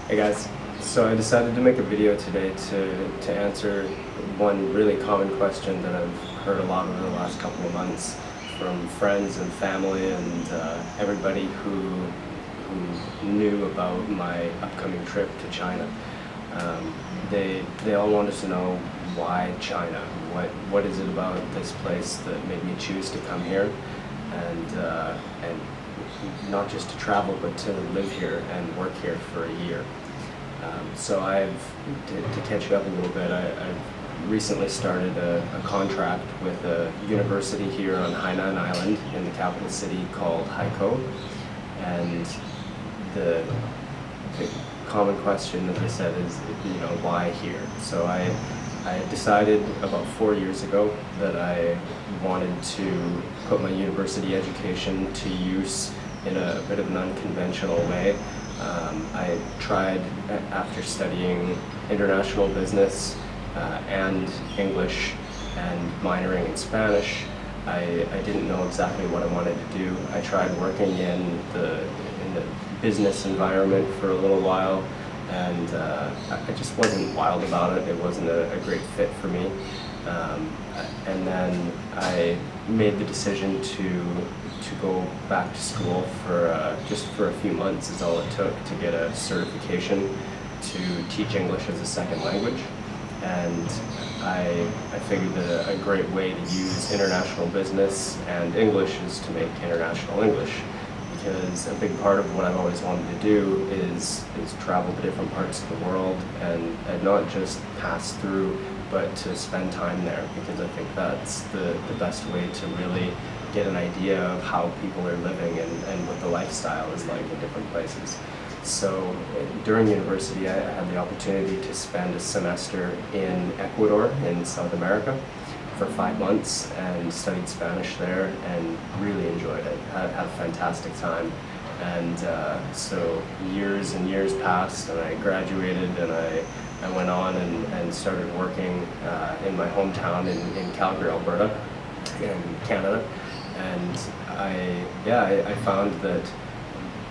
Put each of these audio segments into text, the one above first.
Hey guys, so I decided to make a video today to answer one really common question that I've heard a lot over the last couple of months from friends and family and everybody who knew about my upcoming trip to China. They all wanted to know why China. What is it about this place that made me choose to come here, and not just to travel, but to live here and work here for a year. So to catch you up a little bit, I've recently started a contract with a university here on Hainan Island in the capital city called Haikou. And the common question that they said is, why here? So I decided about 4 years ago that I wanted to put my university education to use in a bit of an unconventional way. I tried, after studying international business and English and minoring in Spanish, I didn't know exactly what I wanted to do. I tried working in the business environment for a little while, and I just wasn't wild about it. It wasn't a great fit for me. And then I made the decision to go back to school for just for a few months is all it took to get a certification to teach English as a second language. And I figured that a great way to use international business and English is to make international English, because a big part of what I've always wanted to do is travel to different parts of the world and not just pass through, but to spend time there, because I think that's the best way to really get an idea of how people are living and what the lifestyle is like in different places. So during university, I had the opportunity to spend a semester in Ecuador in South America for 5 months and studied Spanish there and really enjoyed it. Had a fantastic time. And so years and years passed, and I graduated, and I went on and started working in my hometown in Calgary, Alberta, in Canada. And I found that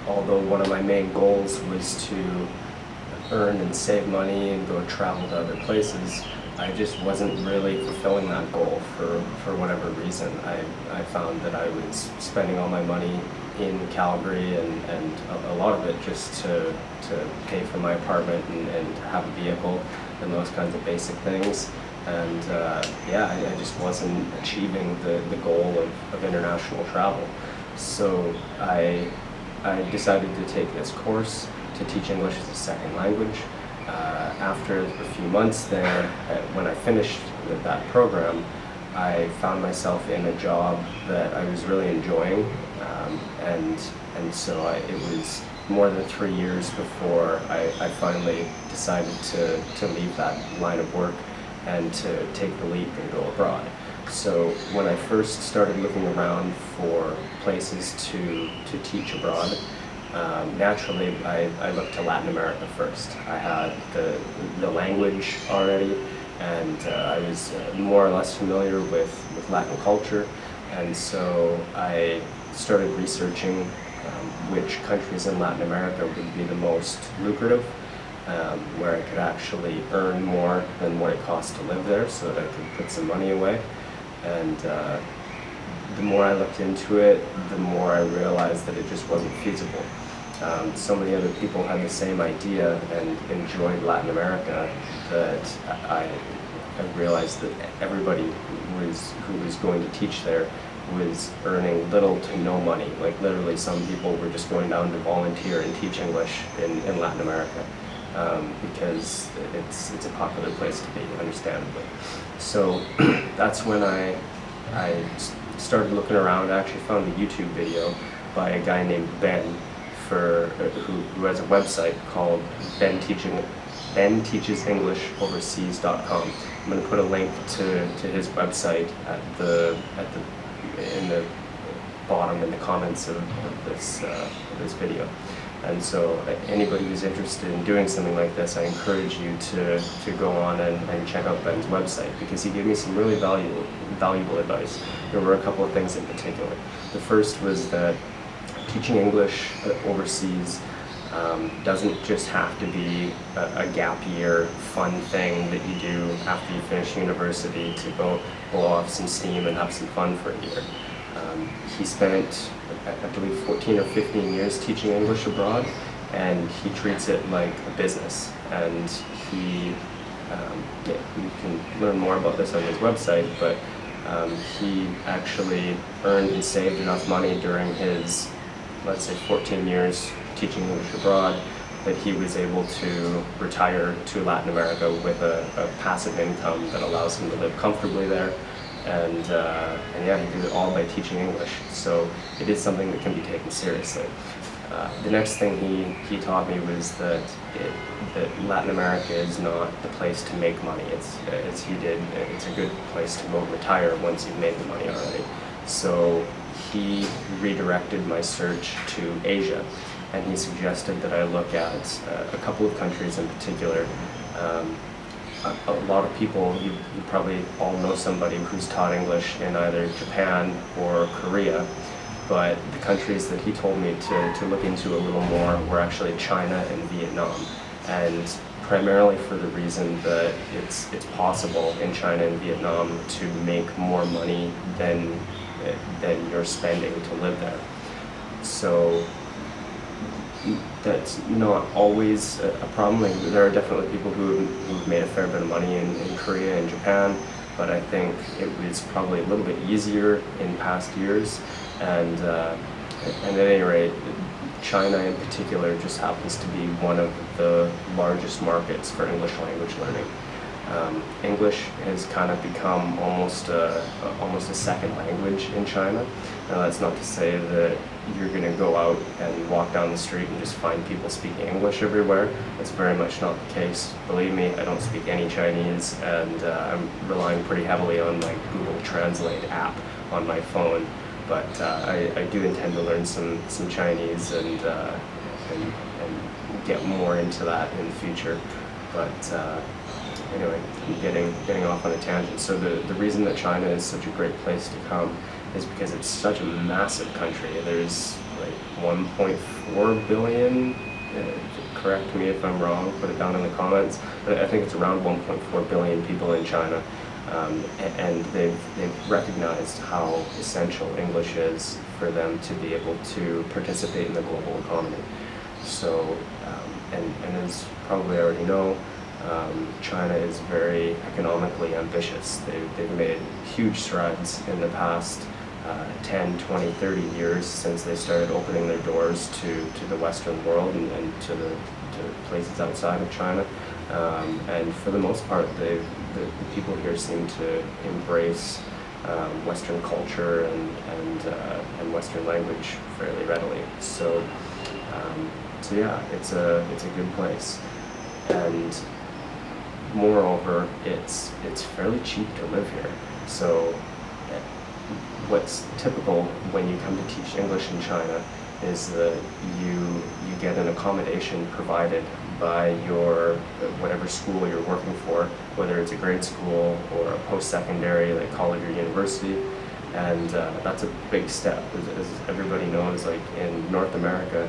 although one of my main goals was to earn and save money and go travel to other places, I just wasn't really fulfilling that goal for whatever reason. I found that I was spending all my money in Calgary and a lot of it just to pay for my apartment and have a vehicle and those kinds of basic things. And I just wasn't achieving the goal of international travel. So I decided to take this course to teach English as a second language. After a few months there, when I finished with that program, I found myself in a job that I was really enjoying, and so it was more than 3 years before I finally decided to leave that line of work and to take the leap and go abroad. So when I first started looking around for places to teach abroad, naturally I looked to Latin America first. I had the language already, and I was more or less familiar with Latin culture, and so I started researching which countries in Latin America would be the most lucrative, where I could actually earn more than what it cost to live there, so that I could put some money away. And the more I looked into it, the more I realized that it just wasn't feasible. So many other people had the same idea and enjoyed Latin America that I realized that everybody who was going to teach there was earning little to no money. Like literally some people were just going down to volunteer and teach English in Latin America. Because it's a popular place to be, understandably. So that's when I started looking around. I actually found a YouTube video by a guy named Ben who has a website called BenTeachesEnglishOverseas.com. I'm going to put a link to his website in the bottom in the comments of this video. And so anybody who's interested in doing something like this, I encourage you to go on and check out Ben's website, because he gave me some really valuable advice. There were a couple of things in particular. The first was that teaching English overseas doesn't just have to be a gap year fun thing that you do after you finish university to go blow off some steam and have some fun for a year. He spent, I believe, 14 or 15 years teaching English abroad, and he treats it like a business. And you can learn more about this on his website, but he actually earned and saved enough money during his, let's say, 14 years teaching English abroad that he was able to retire to Latin America with a passive income that allows him to live comfortably there. And yeah, he did it all by teaching English. So it is something that can be taken seriously. The next thing he taught me was that Latin America is not the place to make money. It's a good place to go retire once you've made the money already. So he redirected my search to Asia, and he suggested that I look at a couple of countries in particular. A lot of people, you probably all know somebody who's taught English in either Japan or Korea, but the countries that he told me to look into a little more were actually China and Vietnam, and primarily for the reason that it's possible in China and Vietnam to make more money than you're spending to live there. So that's not always a problem. Like, there are definitely people who've made a fair bit of money in Korea and Japan, but I think it was probably a little bit easier in past years. And at any rate, China in particular just happens to be one of the largest markets for English language learning. English has kind of become almost a second language in China. Now, that's not to say that you're going to go out and walk down the street and just find people speaking English everywhere. That's very much not the case. Believe me, I don't speak any Chinese, and I'm relying pretty heavily on my Google Translate app on my phone. But I do intend to learn some Chinese and get more into that in the future. But anyway, I'm getting off on a tangent. So the reason that China is such a great place to come is because it's such a massive country. There's like 1.4 billion, correct me if I'm wrong, put it down in the comments, but I think it's around 1.4 billion people in China. And they've recognized how essential English is for them to be able to participate in the global economy. So, and as you probably already know, China is very economically ambitious. They've made huge strides in the past 10, 20, 30 years since they started opening their doors to the Western world and to places outside of China. And for the most part, the people here seem to embrace Western culture and Western language fairly readily. So yeah, it's a good place. And moreover, it's fairly cheap to live here. So what's typical when you come to teach English in China is that you get an accommodation provided by your whatever school you're working for, whether it's a grade school or a post-secondary like college or university. And that's a big step. As everybody knows, like in North America,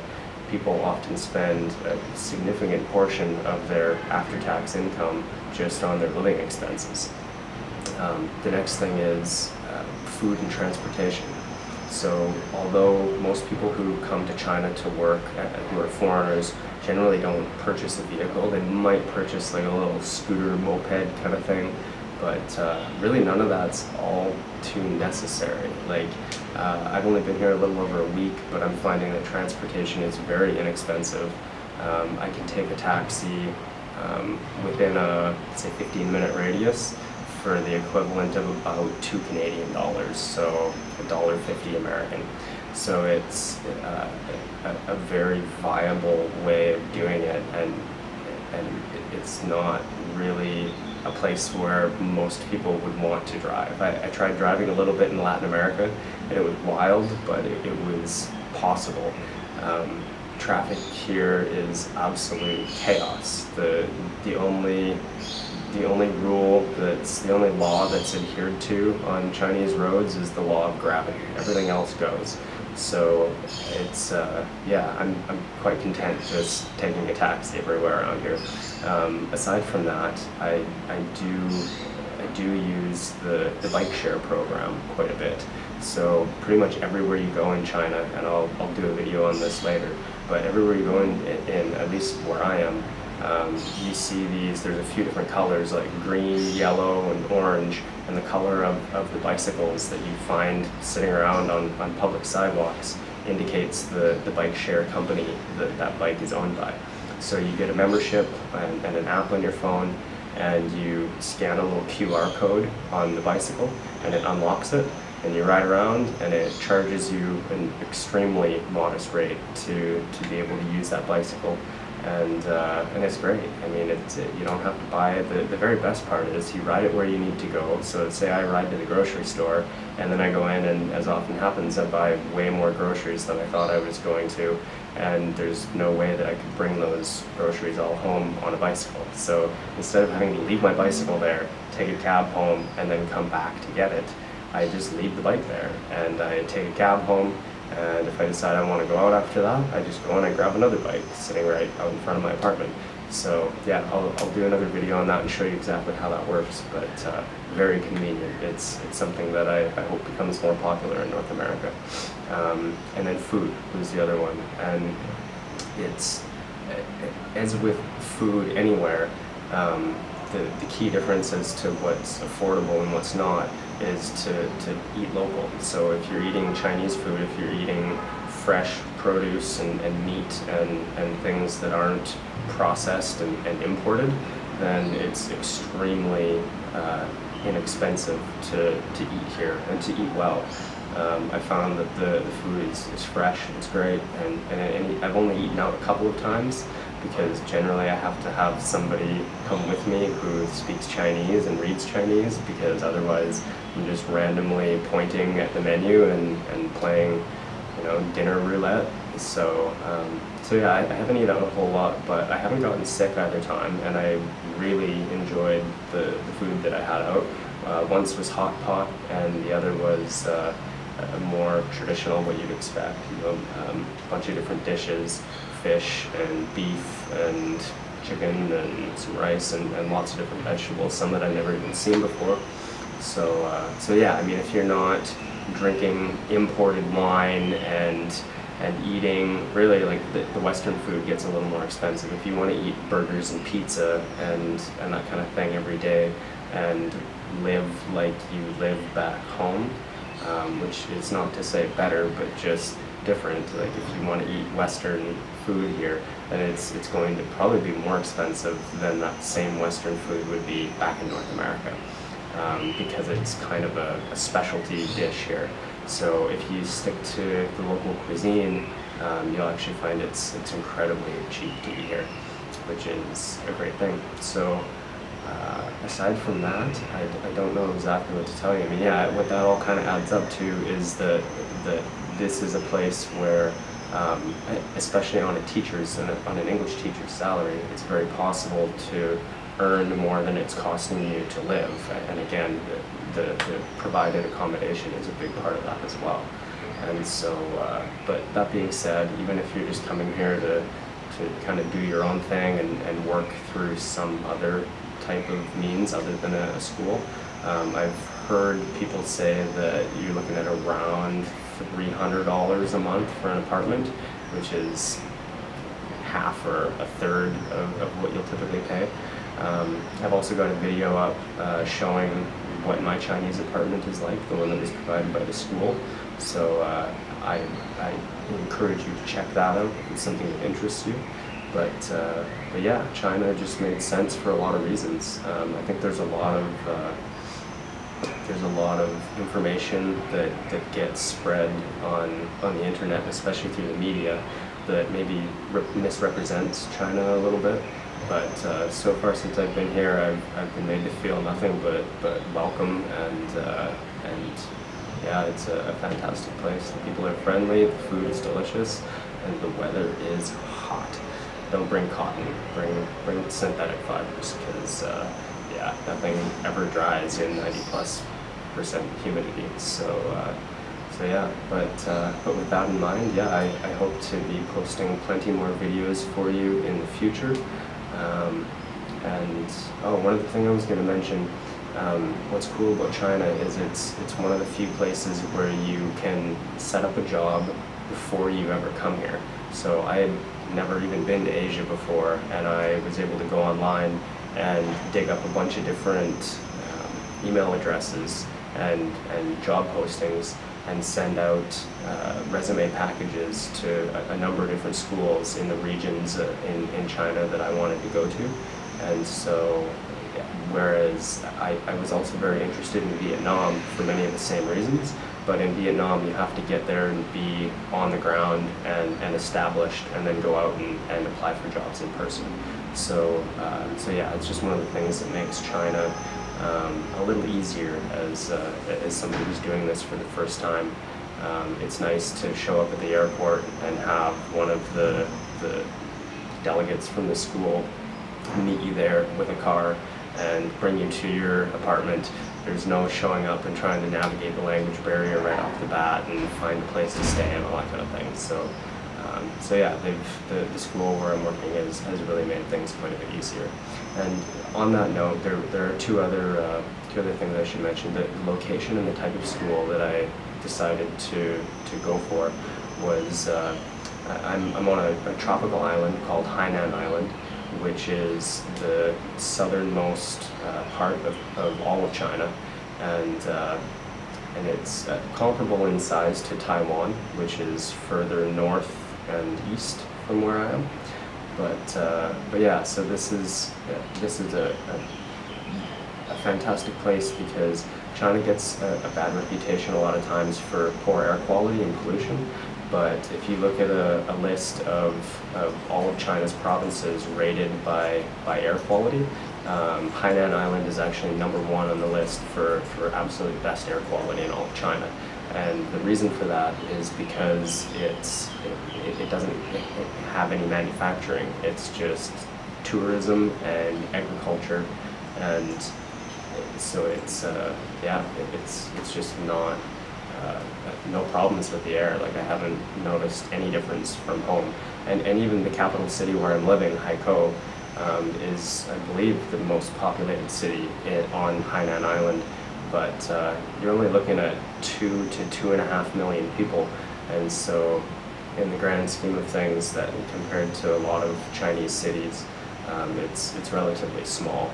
people often spend a significant portion of their after-tax income just on their living expenses. The next thing is food and transportation. So although most people who come to China to work, who are foreigners, generally don't purchase a vehicle, they might purchase like a little scooter, moped kind of thing, but really none of that's all too necessary. Like, I've only been here a little over a week, but I'm finding that transportation is very inexpensive. I can take a taxi within a, say, 15-minute radius for the equivalent of about $2 Canadian, so $1.50 American. So it's a very viable way of doing it, and it's not really a place where most people would want to drive. I tried driving a little bit in Latin America, and it was wild, but it was possible. Traffic here is absolute chaos. The only law that's adhered to on Chinese roads is the law of gravity. Everything else goes. So it's yeah, I'm quite content just taking a taxi everywhere around here. Aside from that, I do use the bike share program quite a bit. So pretty much everywhere you go in China, and I'll do a video on this later, but everywhere you go in at least where I am, you see there's a few different colors like green, yellow, and orange, and the color of the bicycles that you find sitting around on public sidewalks indicates the bike share company that bike is owned by. So you get a membership and an app on your phone, and you scan a little QR code on the bicycle, and it unlocks it, and you ride around, and it charges you an extremely modest rate to be able to use that bicycle. And it's great. I mean, you don't have to buy it. The very best part is you ride it where you need to go. So say I ride to the grocery store, and then I go in, and as often happens, I buy way more groceries than I thought I was going to, and there's no way that I could bring those groceries all home on a bicycle. So instead of having to leave my bicycle there, take a cab home, and then come back to get it, I just leave the bike there, and I take a cab home. And if I decide I want to go out after that, I just go and I grab another bike sitting right out in front of my apartment. So yeah, I'll do another video on that and show you exactly how that works, but very convenient. It's something that I hope becomes more popular in North America. And then food was the other one. And it's, as with food anywhere, the key difference as to what's affordable and what's not is to eat local. So if you're eating Chinese food, if you're eating fresh produce and meat and things that aren't processed and imported, then it's extremely inexpensive to eat here and to eat well. I found that the food is fresh, it's great, and I've only eaten out a couple of times, because generally I have to have somebody come with me who speaks Chinese and reads Chinese, because otherwise I'm just randomly pointing at the menu and playing, dinner roulette. So yeah, I haven't eaten out a whole lot, but I haven't gotten sick either time, and I really enjoyed the food that I had out. Once was hot pot, and the other was a more traditional, what you'd expect, a bunch of different dishes, fish and beef and chicken and some rice and lots of different vegetables, some that I've never even seen before. So yeah, I mean, if you're not drinking imported wine and eating, really, like the Western food gets a little more expensive. If you want to eat burgers and pizza and that kind of thing every day and live like you live back home, which is not to say better, but just different. Like if you want to eat Western food here, then it's going to probably be more expensive than that same Western food would be back in North America, because it's kind of a specialty dish here. So if you stick to the local cuisine, you'll actually find it's incredibly cheap to eat here, which is a great thing. So aside from that, I don't know exactly what to tell you. I mean, yeah, what that all kind of adds up to is that this is a place where, especially on an English teacher's salary, it's very possible to earn more than it's costing you to live. And again, the provided accommodation is a big part of that as well. And so, but that being said, even if you're just coming here to kind of do your own thing and work through some other type of means other than a school, I've heard people say that you're looking at around $300 a month for an apartment, which is half or a third of what you'll typically pay. I've also got a video up showing what my Chinese apartment is like, the one that was provided by the school. So I encourage you to check that out if it's something that interests you. But yeah, China just made sense for a lot of reasons. I think there's a lot of information that gets spread on the internet, especially through the media, that maybe misrepresents China a little bit. But so far since I've been here, I've been made to feel nothing but welcome, and yeah, it's a fantastic place. The people are friendly, the food is delicious, and the weather is hot. Don't bring cotton, bring synthetic fibers, because yeah, nothing ever dries in 90+% humidity. So yeah, but with that in mind, yeah, I hope to be posting plenty more videos for you in the future. And one other thing I was going to mention, what's cool about China is it's one of the few places where you can set up a job before you ever come here. So I had never even been to Asia before, and I was able to go online and dig up a bunch of different email addresses and job postings and send out resume packages to a number of different schools in the regions in China that I wanted to go to. And so, whereas I was also very interested in Vietnam for many of the same reasons, but in Vietnam you have to get there and be on the ground and established, and then go out and apply for jobs in person. So yeah, it's just one of the things that makes China a little easier as somebody who's doing this for the first time. It's nice to show up at the airport and have one of the delegates from the school meet you there with a car and bring you to your apartment. There's no showing up and trying to navigate the language barrier right off the bat and find a place to stay and all that kind of thing. So yeah, the school where I'm working has really made things quite a bit easier. And on that note, there are two other things I should mention. The location and the type of school that I decided to go for was I'm on a tropical island called Hainan Island, which is the southernmost part of all of China, and it's comparable in size to Taiwan, which is further north and east from where I am. But yeah, so this is a fantastic place because China gets a bad reputation a lot of times for poor air quality and pollution. But if you look at a list of all of China's provinces rated by air quality, Hainan Island is actually number one on the list for absolute best air quality in all of China. And the reason for that is because it doesn't have any manufacturing. It's just tourism and agriculture, and so it's just not no problems with the air. Like, I haven't noticed any difference from home. And even the capital city where I'm living, Haikou, is, I believe, the most populated city on Hainan Island. But you're only looking at 2 to 2.5 million people, and so in the grand scheme of things, that compared to a lot of Chinese cities, it's relatively small.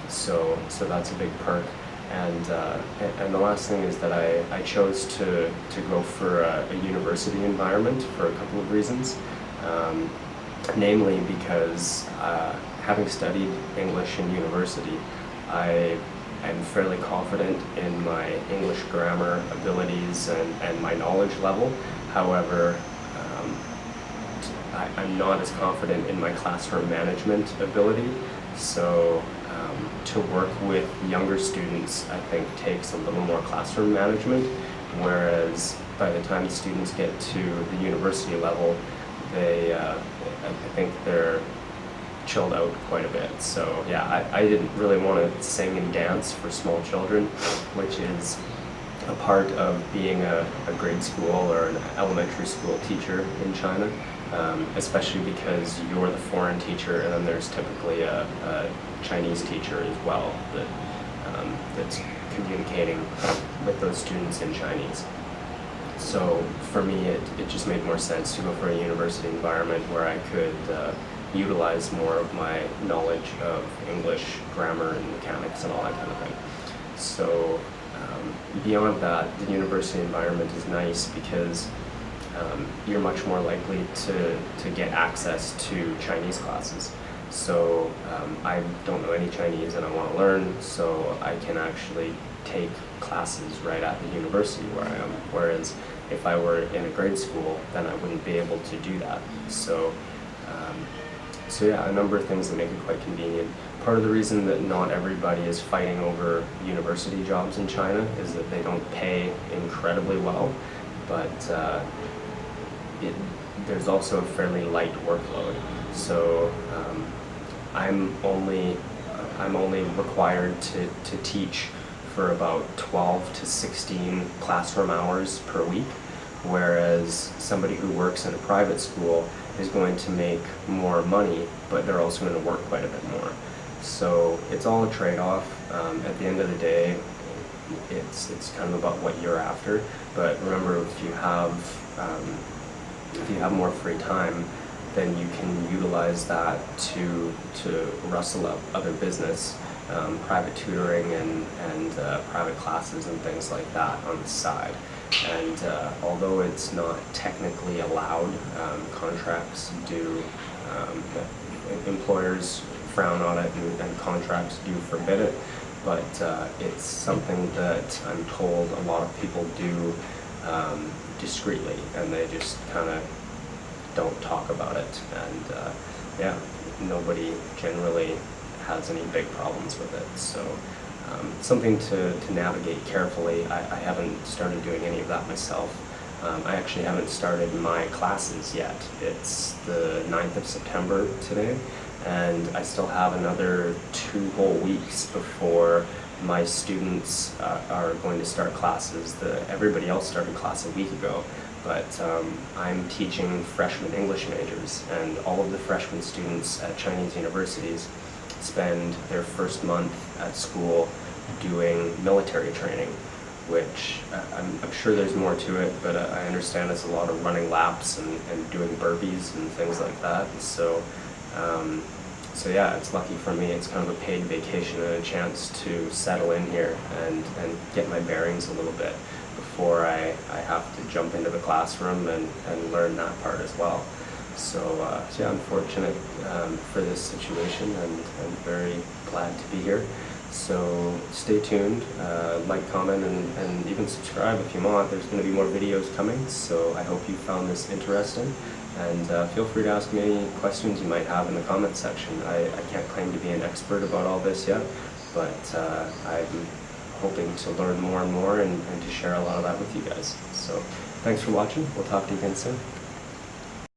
So that's a big perk. And the last thing is that I chose to go for a university environment for a couple of reasons. Namely because having studied English in university, I'm fairly confident in my English grammar abilities and my knowledge level. However, I'm not as confident in my classroom management ability. So to work with younger students, I think, takes a little more classroom management, whereas by the time the students get to the university level, I think they're chilled out quite a bit. So yeah, I didn't really want to sing and dance for small children, which is a part of being a grade school or an elementary school teacher in China, especially because you're the foreign teacher, and then there's typically a Chinese teacher as well that's communicating with those students in Chinese. So for me, it just made more sense to go for a university environment where I could utilize more of my knowledge of English, grammar, and mechanics and all that kind of thing. So beyond that, the university environment is nice because you're much more likely to get access to Chinese classes. So I don't know any Chinese and I want to learn, so I can actually take classes right at the university where I am. Whereas if I were in a grade school, then I wouldn't be able to do that. So yeah, a number of things that make it quite convenient. Part of the reason that not everybody is fighting over university jobs in China is that they don't pay incredibly well, but there's also a fairly light workload. So I'm only required to teach for about 12 to 16 classroom hours per week, whereas somebody who works in a private school is going to make more money, but they're also going to work quite a bit more. So it's all a trade-off. At the end of the day, it's kind of about what you're after. But remember, if you have more free time, then you can utilize that to rustle up other business, private tutoring and private classes and things like that on the side. And although it's not technically allowed, contracts do, employers frown on it, and contracts do forbid it, but it's something that I'm told a lot of people do discreetly, and they just kind of don't talk about it, and yeah, nobody generally has any big problems with it. So something to navigate carefully. I haven't started doing any of that myself. I actually haven't started my classes yet. It's the 9th of September today, and I still have another 2 whole weeks before my students are going to start classes. Everybody else started class a week ago, but I'm teaching freshman English majors, and all of the freshman students at Chinese universities spend their first month at school doing military training, which I'm sure there's more to it, but I understand it's a lot of running laps and doing burpees and things like that. So, so yeah, it's lucky for me. It's kind of a paid vacation and a chance to settle in here and get my bearings a little bit before I have to jump into the classroom and learn that part as well. So, so yeah, I'm fortunate for this situation, and I'm very glad to be here. So stay tuned, like, comment, and even subscribe if you want. There's going to be more videos coming, so I hope you found this interesting. And feel free to ask me any questions you might have in the comments section. I can't claim to be an expert about all this yet, but I'm hoping to learn more and more and to share a lot of that with you guys. So thanks for watching. We'll talk to you again soon.